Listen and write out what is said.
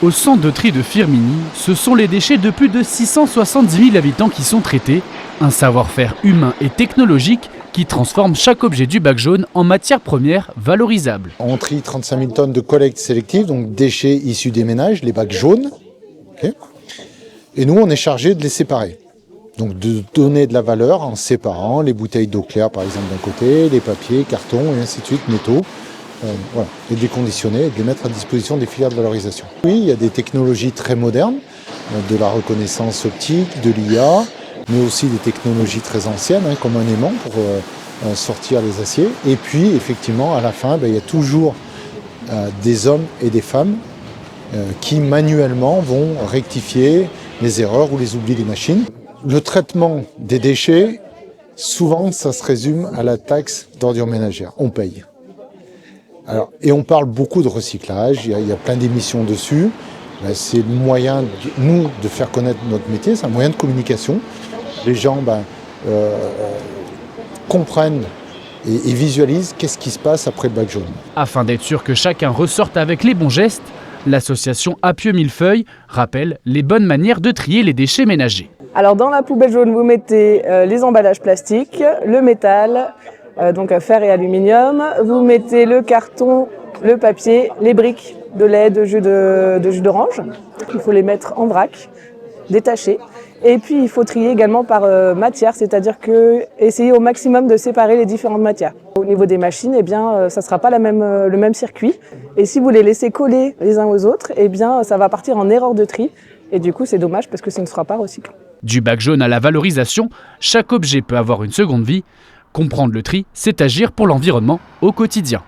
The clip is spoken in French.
Au centre de tri de Firminy, ce sont les déchets de plus de 670 000 habitants qui sont traités, un savoir-faire humain et technologique qui transforme chaque objet du bac jaune en matière première valorisable. On trie 35 000 tonnes de collecte sélective, donc déchets issus des ménages, les bacs jaunes. Okay. Et nous, on est chargé de les séparer. Donc de donner de la valeur en séparant les bouteilles d'eau claire, par exemple, d'un côté, les papiers, cartons, et ainsi de suite, métaux. Voilà, et de les conditionner et de les mettre à disposition des filières de valorisation. Oui, il y a des technologies très modernes, de la reconnaissance optique, de l'IA, mais aussi des technologies très anciennes, comme un aimant pour sortir les aciers. Et puis, effectivement, à la fin, il y a toujours des hommes et des femmes qui, manuellement, vont rectifier les erreurs ou les oublis des machines. Le traitement des déchets, souvent, ça se résume à la taxe d'ordures ménagères. On paye. Alors, et on parle beaucoup de recyclage, il y a plein d'émissions dessus. C'est le moyen, nous, de faire connaître notre métier, c'est un moyen de communication. Les gens comprennent et visualisent qu'est-ce qui se passe après le bac jaune. Afin d'être sûr que chacun ressorte avec les bons gestes, l'association Appieux Millefeuille rappelle les bonnes manières de trier les déchets ménagers. Alors dans la poubelle jaune, vous mettez les emballages plastiques, le métal, donc fer et aluminium. Vous mettez le carton, le papier, les briques de lait, de jus d'orange. Il faut les mettre en vrac, détachés. Et puis il faut trier également par matière, c'est-à-dire que essayer au maximum de séparer les différentes matières. Au niveau des machines, ça ne sera pas le même circuit. Et si vous les laissez coller les uns aux autres, ça va partir en erreur de tri. Et du coup, c'est dommage parce que ça ne sera pas recyclé. Du bac jaune à la valorisation, chaque objet peut avoir une seconde vie. Comprendre le tri, c'est agir pour l'environnement au quotidien.